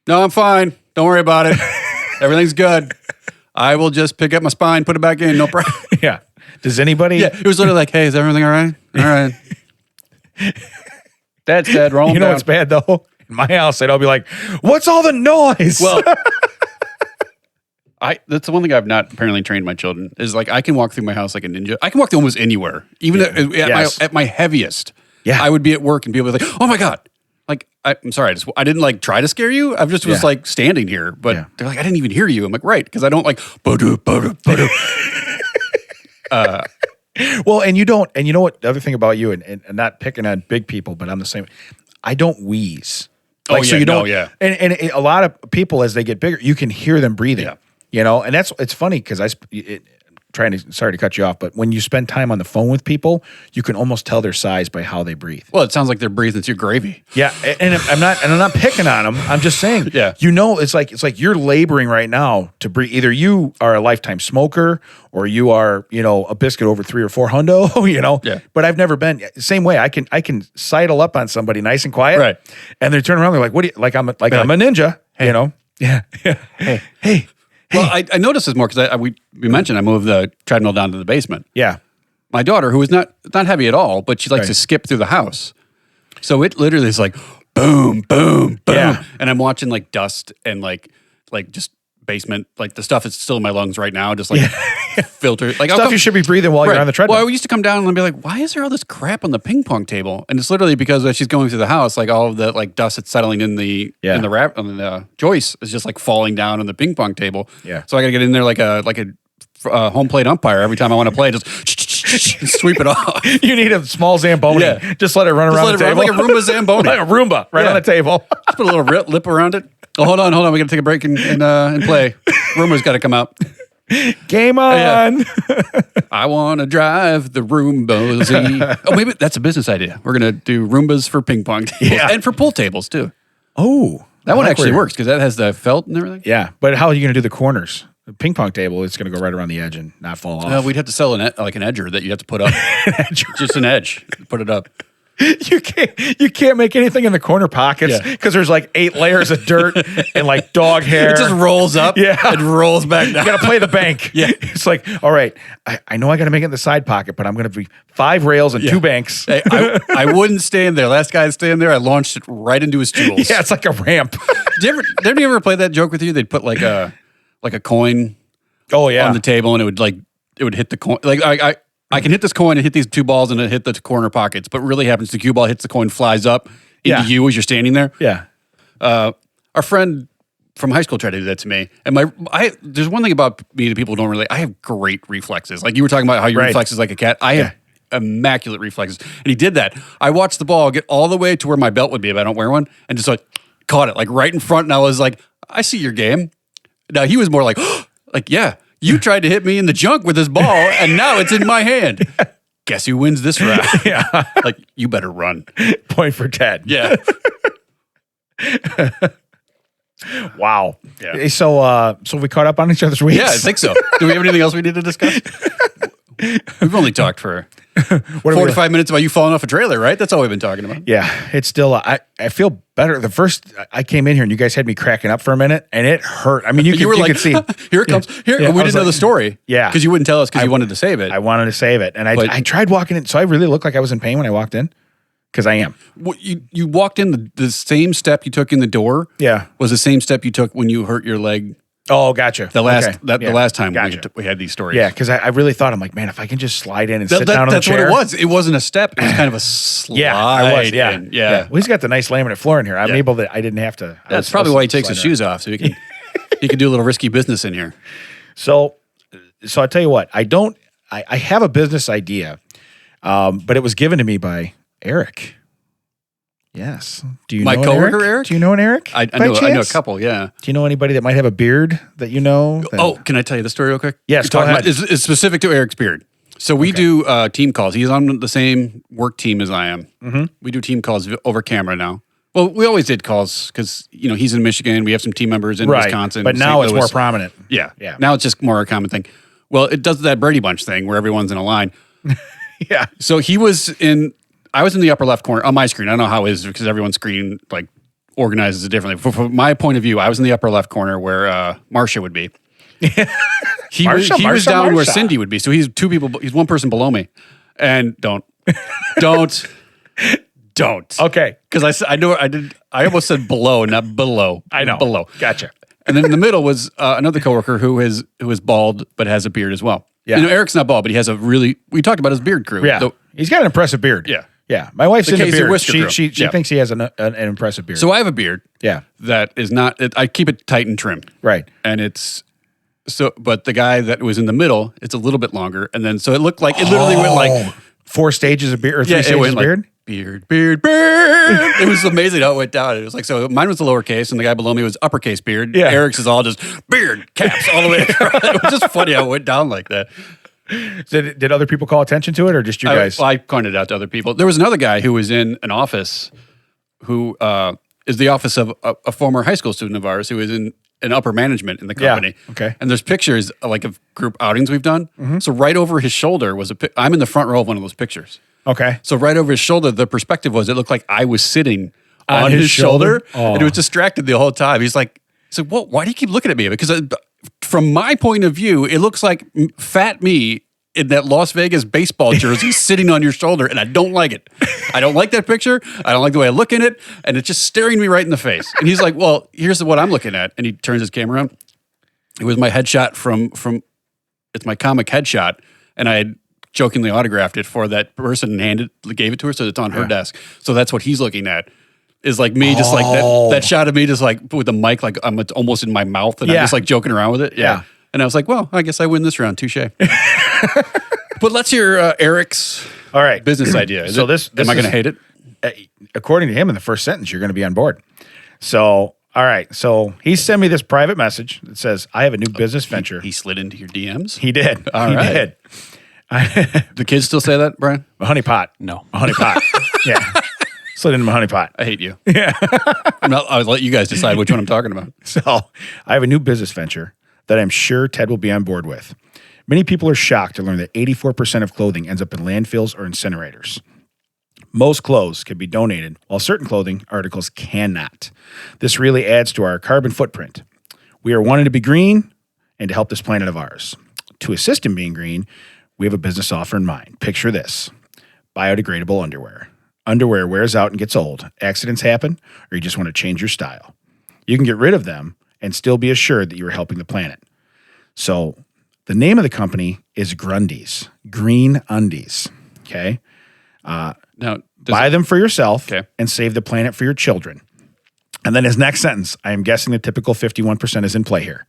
No, I'm fine. Don't worry about it. Everything's good. I will just pick up my spine, put it back in, no problem. Yeah. Does anybody? Yeah, it was literally like, hey, is everything all right? All right. Dad's dead, roll him You know down. what's bad though? In my house, they'd all be like, "What's all the noise?" Well, that's the one thing I've not apparently trained my children is like I can walk through my house like a ninja. I can walk through almost anywhere, even Yes. at my heaviest. Yeah. I would be at work and people would be like, "Oh my god!" Like I'm sorry, I didn't like try to scare you. I just was Yeah. like standing here, but Yeah. they're like, "I didn't even hear you." I'm like, "Right," because I don't like. Ba-do, ba-do, ba-do. Well, and you don't, and you know what? The other thing about you, and not picking on big people, but I'm the same. I don't wheeze. Oh, yeah, so you no, don't. yeah. And a lot of people, as they get bigger, you can hear them breathing. Yeah. You know, and it's funny because sorry to cut you off, but when you spend time on the phone with people, you can almost tell their size by how they breathe. Well, it sounds like they're breathing through gravy. Yeah, and I'm not picking on them. I'm just saying. Yeah. You know, it's like you're laboring right now to breathe. Either you are a lifetime smoker, or you are, a biscuit over 3 or 4 hundo. Yeah. But I've never been same way. I can sidle up on somebody nice and quiet, Right. And they turn around. They're like, "What? Do you, like I'm a ninja." Hey. Yeah. Hey. Well, I noticed this more because we mentioned I moved the treadmill down to the basement. Yeah. My daughter, who is not heavy at all, but she likes Right. to skip through the house. So it literally is like boom, boom, boom. Yeah. And I'm watching like dust and like just basement, like the stuff that's still in my lungs right now, just like filter. Like Stuff you should be breathing while you're on the treadmill. Well, I used to come down and be like, why is there all this crap on the ping pong table? And it's literally because as she's going through the house, like all of the like dust that's settling in the wrap on the joist is just like falling down on the ping pong table. Yeah. So I got to get in there like a home plate umpire every time I want to play, just sweep it off. You need a small Zamboni. Yeah. Just let it run around the table. Like a Roomba Zamboni. Like a Roomba right on the table. Just put a little lip around it. Oh, hold on. We got to take a break and play. Roomba's got to come out. Game on. I want to drive the Roomba Z. Oh, maybe that's a business idea. We're going to do Roombas for ping pong tables and for pool tables too. Oh, that one actually works because that has the felt and everything. Yeah, but how are you going to do the corners? The ping pong table, it's going to go right around the edge and not fall off. We'd have to sell an edger that you have to put up. Just an edge. Put it up. You can't make anything in the corner pockets because there's like 8 layers of dirt and like dog hair. It just rolls up and rolls back down. You got to play the bank. It's like, all right, I know I got to make it in the side pocket, but I'm going to be 5 rails and 2 banks. Hey, I wouldn't stand there. Last guy standing there, I launched it right into his tools. Yeah, it's like a ramp. Did you ever play that joke with you? They'd put like a coin on the table and it would hit the coin. Like I can hit this coin and hit these 2 balls and it hit the corner pockets, but really happens the cue ball hits the coin, flies up into you as you're standing there. Yeah. Our friend from high school tried to do that to me. And there's one thing about me that people don't really, I have great reflexes. Like you were talking about how your reflexes like a cat. I have immaculate reflexes. And he did that. I watched the ball get all the way to where my belt would be if I don't wear one and just like caught it like right in front. And I was like, I see your game. Now he was more like, you tried to hit me in the junk with this ball, and now it's in my hand. Guess who wins this round? Like, you better run. Point for Ted. Yeah. Wow. Yeah. So we caught up on each other's weeks? Yeah, I think so. Do we have anything else we need to discuss? We've only talked for 45 minutes about you falling off a trailer, right? That's all we've been talking about. Yeah, it's still, I feel better. The first, I came in here and you guys had me cracking up for a minute and it hurt. I mean, you could see. Here it comes. Here, we didn't know the story. Yeah. Because you wouldn't tell us because you wanted to save it. I wanted to save it. And I tried walking in. So I really looked like I was in pain when I walked in because I am. Well, you walked in, the same step you took in the door was the same step you took when you hurt your leg. Oh, gotcha. The last time we had these stories. Yeah, because I really thought, I'm like, man, if I can just slide in and sit down on the chair. That's what it was. It wasn't a step. It was kind of a slide. I was. Yeah. Well, he's got the nice laminate floor in here. I'm able to, I didn't have to. That's probably why he takes his shoes off, so he can do a little risky business in here. So I tell you what, I have a business idea, but it was given to me by Eric. Yes. Do you know my coworker Eric? Do you know an Eric? I know a couple, yeah. Do you know anybody that might have a beard that you know? Can I tell you the story real quick? Yes, go ahead. It's specific to Eric's beard. So we do team calls. He's on the same work team as I am. Mm-hmm. We do team calls over camera now. Well, we always did calls because, he's in Michigan. We have some team members in Wisconsin. But now it's more prominent. Yeah. Now it's just more a common thing. Well, it does that Brady Bunch thing where everyone's in a line. Yeah. So I was in the upper left corner on my screen. I don't know how it is because everyone's screen organizes it differently. From my point of view, I was in the upper left corner where Marcia would be. He was down where Cindy would be. So he's he's one person below me. And don't. Okay. Because I almost said below, not below. I know. Below. Gotcha. And then in the middle was another coworker who is bald but has a beard as well. Yeah. Eric's not bald, but he has we talked about his beard crew. Yeah. He's got an impressive beard. Yeah. Yeah, my wife's into beard. She Yeah. thinks he has an impressive beard. So I have a beard. Yeah, that is not. I keep it tight and trim. Right, and but the guy that was in the middle, it's a little bit longer, and then so it looked like it literally went like 4 stages of beard or 3 stages of beard. Beard. It was amazing how it went down. It was like, so mine was the lowercase and the guy below me was uppercase beard. Yeah. Eric's is all just beard caps all the way across. It was just funny how it went down like that. Did other people call attention to it or just you guys? I pointed it out to other people. There was another guy who was in an office who is the office of a former high school student of ours who is in upper management in the company. Yeah. Okay. And there's pictures of group outings we've done. Mm-hmm. So right over his shoulder was I'm in the front row of one of those pictures. Okay. So right over his shoulder, the perspective was it looked like I was sitting on his shoulder. And it was distracted the whole time. He's like, so what? Why do you keep looking at me? Because from my point of view, it looks like fat me in that Las Vegas baseball jersey sitting on your shoulder, and I don't like it. I don't like that picture. I don't like the way I look in it, and it's just staring me right in the face. And he's like, well, here's what I'm looking at. And he turns his camera on. It was my headshot from it's my comic headshot, and I had jokingly autographed it for that person and gave it to her, so it's on her desk. So that's what he's looking at. Is like me, just like that shot of me, just like with the mic, like I'm almost in my mouth, and I'm just like joking around with it. Yeah. And I was like, well, I guess I win this round. Touche. But let's hear Eric's business idea. Am I going to hate it? According to him, in the first sentence, you're going to be on board. So All right. So he sent me this private message that says, I have a new business venture. He slid into your DMs? He did. All he right. did. Do kids still say that, Brian? A honey pot. No. A honey pot. Yeah. Slid into my honey pot. I hate you. Yeah. I'll let you guys decide which one I'm talking about. So I have a new business venture that I'm sure Ted will be on board with. Many people are shocked to learn that 84% of clothing ends up in landfills or incinerators. Most clothes can be donated, while certain clothing articles cannot. This really adds to our carbon footprint. We are wanting to be green and to help this planet of ours. To assist in being green, we have a business offer in mind. Picture this: biodegradable underwear. Underwear wears out and gets old. Accidents happen, or you just want to change your style. You can get rid of them and still be assured that you are helping the planet. So the name of the company is Grundies, Green Undies. Okay? Now, Buy them for yourself Okay. and save the planet for your children. And then his next sentence, I am guessing the typical 51% is in play here.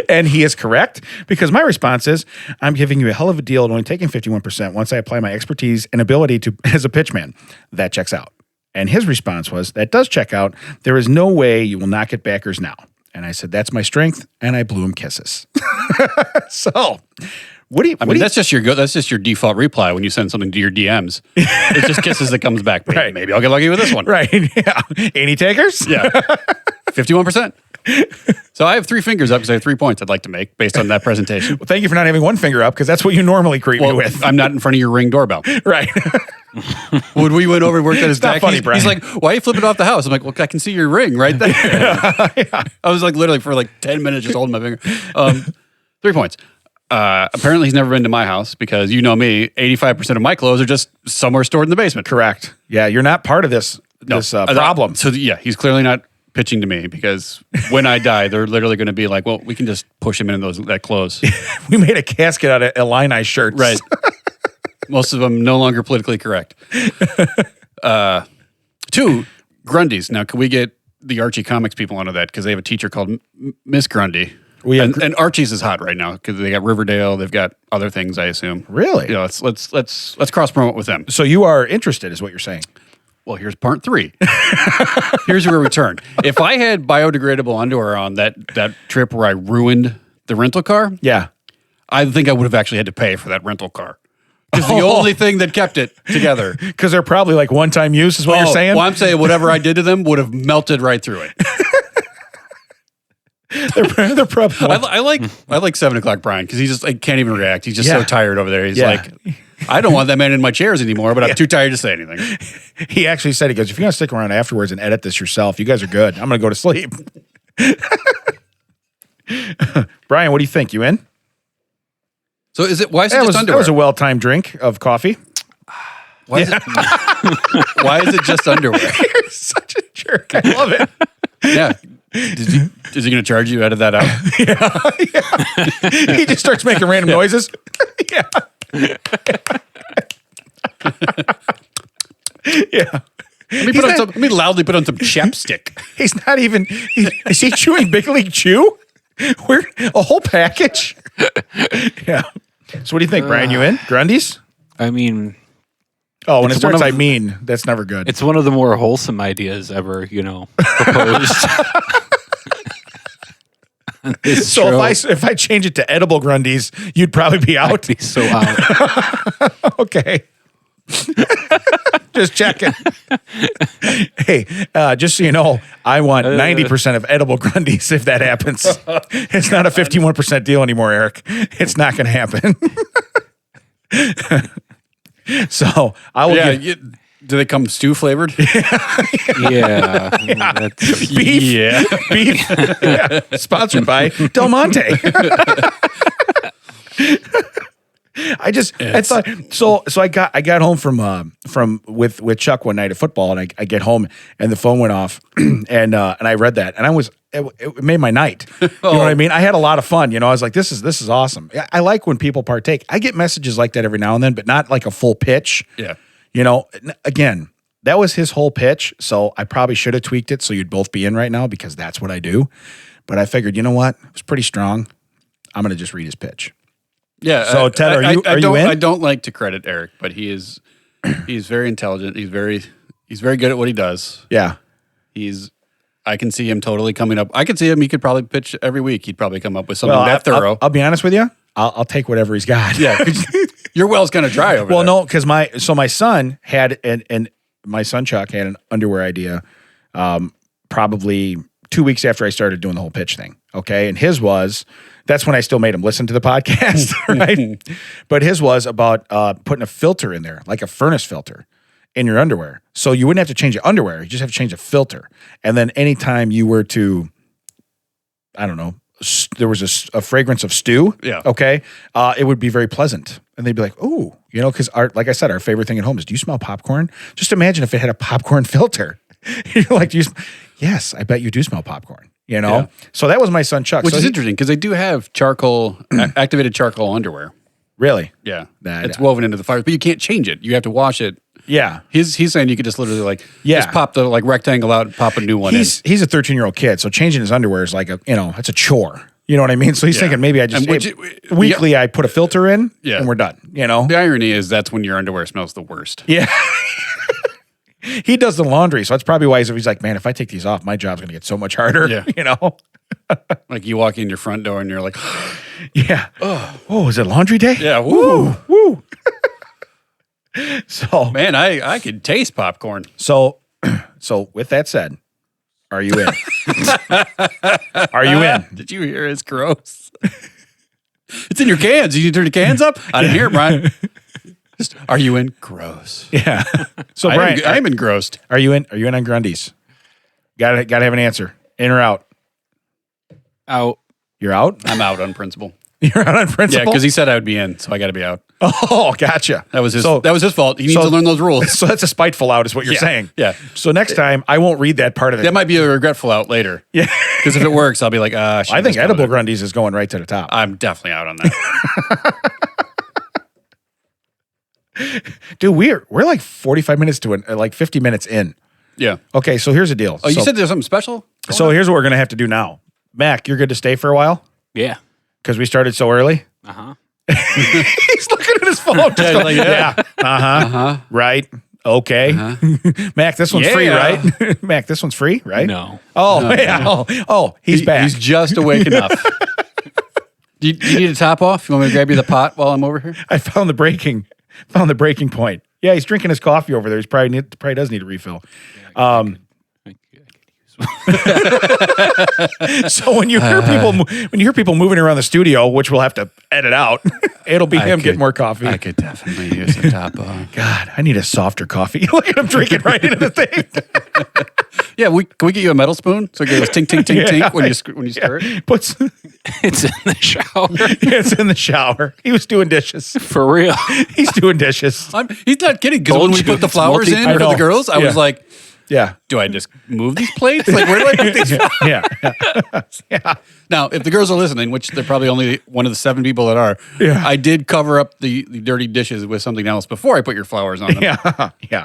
And he is correct, because my response is, I'm giving you a hell of a deal and only taking 51% once I apply my expertise and ability to as a pitchman. That checks out. And his response was, that does check out. There is no way you will not get backers now. And I said, that's my strength. And I blew him kisses. So what do you, that's just your default reply when you send something to your DMs. It's just kisses that comes back. Right. Maybe I'll get lucky with this one. right. Yeah. Any takers? Yeah. 51%. So I have 3 fingers up because I have 3 points I'd like to make based on that presentation. Well, thank you for not having one finger up, because that's what you normally greet me with. I'm not in front of your Ring doorbell. Right. When we went over and worked at his not back, funny, Brian. he's like, why are you flipping off the house? I'm like, well, I can see your ring right there. Yeah. I was like literally for like 10 minutes just holding my finger. 3 points. Apparently he's never been to my house, because you know me, 85% of my clothes are just somewhere stored in the basement. Correct. Yeah, you're not part of this problem. So yeah, he's clearly not pitching to me, because when I die, they're literally going to be like, well, we can just push him into that clothes. We made a casket out of Illini shirts. Right. Most of them no longer politically correct. 2, Grundies. Now, can we get the Archie Comics people onto that? Because they have a teacher called Miss Grundy. And Archie's is hot right now because they got Riverdale. They've got other things, I assume. Really? Yeah. Let's cross promote with them. So you are interested, is what you're saying? Well, here's part 3. Here's where we turn. If I had biodegradable underwear on that trip where I ruined the rental car, Yeah. I think I would have actually had to pay for that rental car. It's the only thing that kept it together. Because they're probably like one-time use, is what you're saying? Well, I'm saying whatever I did to them would have melted right through it. They're probably. I like 7 o'clock Brian, because he just can't even react. He's just Yeah. so tired over there. He's Yeah. like, I don't want that man in my chairs anymore, but I'm too tired to say anything. He actually said, he goes, if you're going to stick around afterwards and edit this yourself, you guys are good. I'm going to go to sleep. Brian, what do you think? You in? So why is it just That underwear? was a well-timed drink of coffee. Why is it just underwear? You're such a jerk. I love it. Yeah. Is he going to charge you out of that out? Yeah. He just starts making random noises. Yeah. Yeah. Let me loudly put on some chapstick. He's not even. Is he chewing Big League Chew? Where a whole package? Yeah. So what do you think, Brian? You in? Grundies? I mean, Oh, when it It's one starts, of- I mean, that's never good. it's one of the more wholesome ideas ever, proposed. So if I change it to edible Grundies, you'd probably be I'd out. be so out. Okay. Just checking. Hey, just so you know, I want 90% of edible Grundies if that happens. It's not a 51% deal anymore, Eric. It's not going to happen. So I will give do they come stew flavored? Yeah. That's, beef. Yeah. Beef. Yeah. Sponsored by Del Monte. I thought so I got home from with Chuck one night at football, and I get home and the phone went off and I read that, and it made my night. You know what I mean? I had a lot of fun. I was like, this is awesome. I like when people partake. I get messages like that every now and then, but not like a full pitch. Yeah. Again, that was his whole pitch, so I probably should have tweaked it so you'd both be in right now, because that's what I do. But I figured, you know what? It was pretty strong. I'm going to just read his pitch. Yeah. So, Ted, are you in? I don't like to credit Eric, but he's very intelligent. He's very good at what he does. Yeah. I can see him totally coming up. I can see him. He could probably pitch every week. He'd probably come up with something that thorough. I'll be honest with you. I'll take whatever he's got. Yeah. Your well's kind of dry over there. Well, no, because my son had my son Chuck had an underwear idea probably 2 weeks after I started doing the whole pitch thing. Okay. And that's when I still made him listen to the podcast. Right. But his was about putting a filter in there, like a furnace filter in your underwear. So you wouldn't have to change your underwear. You just have to change a filter. And then anytime you were to, I don't know, there was a fragrance of stew. Yeah. Okay. It would be very pleasant. And they'd be like, ooh, because like I said, our favorite thing at home is, do you smell popcorn? Just imagine if it had a popcorn filter. You're like, yes, I bet you do smell popcorn, Yeah. So that was my son, Chuck. Which is interesting because they do have activated charcoal underwear. Really? Yeah. It's woven into the fibers, but you can't change it. You have to wash it. Yeah. He's saying you could just literally just pop the rectangle out and pop a new one in. He's a 13-year-old kid, so changing his underwear is like it's a chore. You know what I mean? So he's thinking maybe I just weekly I put a filter in and we're done. The irony is that's when your underwear smells the worst. Yeah. He does the laundry, so that's probably why he's like, man, if I take these off, my job's going to get so much harder. Yeah. Like you walk in your front door and you're like, yeah. Oh, is it laundry day? Yeah. Woo. Woo. So, man, I could taste popcorn. So with that said, are you in? Are you in? Did you hear? It's gross. It's in your cans. Did you turn the cans up? I didn't hear it, Brian. Are you in? Gross. Yeah. So Brian, I'm engrossed. Are you in? Are you in on Grundy's? Gotta have an answer. In or out? Out. You're out? I'm out on principle. You're out on principle? Yeah, because he said I would be in, so I got to be out. Oh, gotcha. That was his fault. He needs to learn those rules. So that's a spiteful out is what you're saying. Yeah. So next time, I won't read that part of it. That might be a regretful out later. Yeah. Because if it works, I'll be like, I think edible Grundy's is going right to the top. I'm definitely out on that. Dude, we're like 45 minutes to like 50 minutes in. Yeah. Okay, so here's the deal. Oh, you said there's something special? So here's what we're going to have to do now. Mac, you're good to stay for a while? Yeah. Because we started so early? Uh-huh. He's looking at his phone. Just going, yeah. Uh-huh. Uh-huh. Right. Okay. Uh-huh. Mac, this one's free, right? Mac, this one's free, right? No. Oh, no, yeah. No. Oh, he's back. He's just awake enough. Do you need a top off? You want me to grab you the pot while I'm over here? I found the breaking point. Yeah, he's drinking his coffee over there. He probably does need a refill. So when you hear people moving around the studio, which we'll have to edit out, it'll be him getting more coffee. I could definitely use a top off. God, I need a softer coffee. Look at him drinking right into the thing. Yeah, can we get you a metal spoon so it goes tink tink tink tink when you stir it? It's in the shower. It's in the shower. He was doing dishes. For real. He's doing dishes. He's not kidding. Because when we put the flowers in for the girls, I was like, yeah. Do I just move these plates? Like, where do I put these flowers? Yeah. Now, if the girls are listening, which they're probably only one of the 7 people that are, yeah. I did cover up the dirty dishes with something else before I put your flowers on them. Yeah.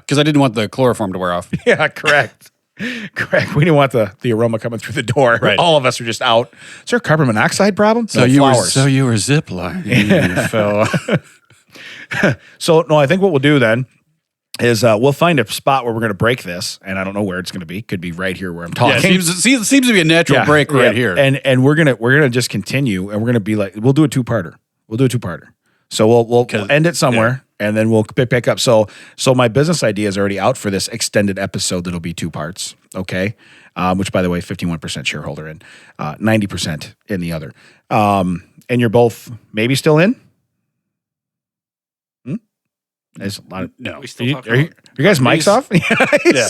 Because I didn't want the chloroform to wear off. Yeah, correct. Correct. We didn't want the aroma coming through the door. Right. All of us are just out. Is there a carbon monoxide problem? So you were ziplining. Yeah. So no, I think what we'll do then is we'll find a spot where we're going to break this, and I don't know where it's going to be. Could be right here where I'm talking. Yeah, seems to be a natural break right here. And we're gonna just continue, and we're gonna be like, we'll do a two-parter. So we'll end it somewhere, and then we'll pick back up. So my business idea is already out for this extended episode that'll be 2 parts. Okay, which by the way, 51% shareholder in, 90% in the other. And you're both maybe still in. There's a lot of, no. Are you guys mics off? Yeah.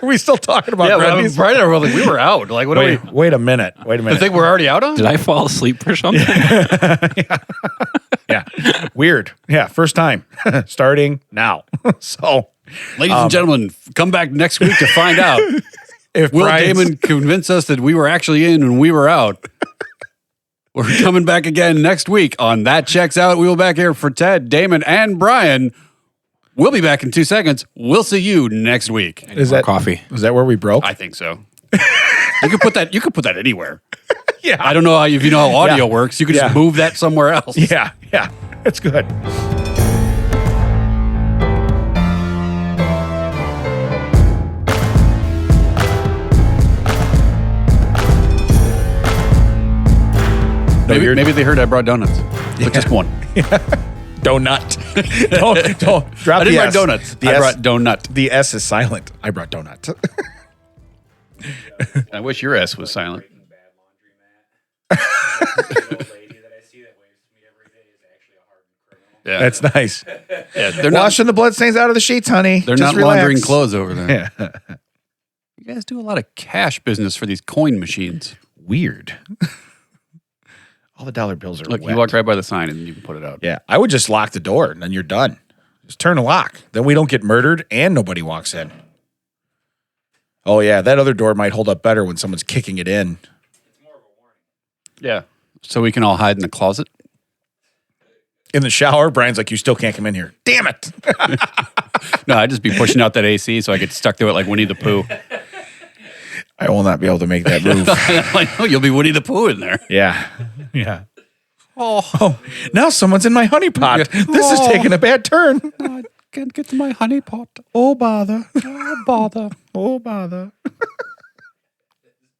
Are we still talking about Grundy's? Right now, we were out. Like, what are we? Wait a minute. I think we're already out on? Did I fall asleep or something? Yeah. Weird. Yeah. First time. Starting now. So, ladies and gentlemen, come back next week to find out if Will Damon convince us that we were actually in and we were out. We're coming back again next week on That Checks Out. We will be back here for Ted, Damon, and Brian. We'll be back in 2 seconds. We'll see you next week. Is that coffee? Is that where we broke? I think so. You could put that anywhere. Yeah. I don't know if you know how audio works. You could just move that somewhere else. Yeah. It's good. Maybe they heard I brought donuts, but just one. Donut. don't drop I didn't the write S. donuts. The I S, brought donut. The S is silent. I brought donut. I wish your S was silent. Yeah, That's nice. yeah. They're not. Washing the bloodstains out of the sheets, honey. They're Just not laundering relax. clothes over there. Yeah. You guys do a lot of cash business for these coin machines. Weird. All the dollar bills are Look, wet. you walk right by the sign and you can put it out. Yeah, I would just lock the door and then you're done. Just turn the lock. Then we don't get murdered and nobody walks in. Oh, yeah, that other door might hold up better when someone's kicking it in. Yeah. So we can all hide in the closet. In the shower, Brian's like, you still can't come in here. Damn it. No, I'd just be pushing out that AC so I get stuck to it like Winnie the Pooh. I will not be able to make that move. I know, you'll be Winnie the Pooh in there. Yeah. Yeah. Oh, Now someone's in my honey pot. Yeah. This is taking a bad turn. I can't get to my honey pot. Oh, bother. Oh, bother. Oh, bother.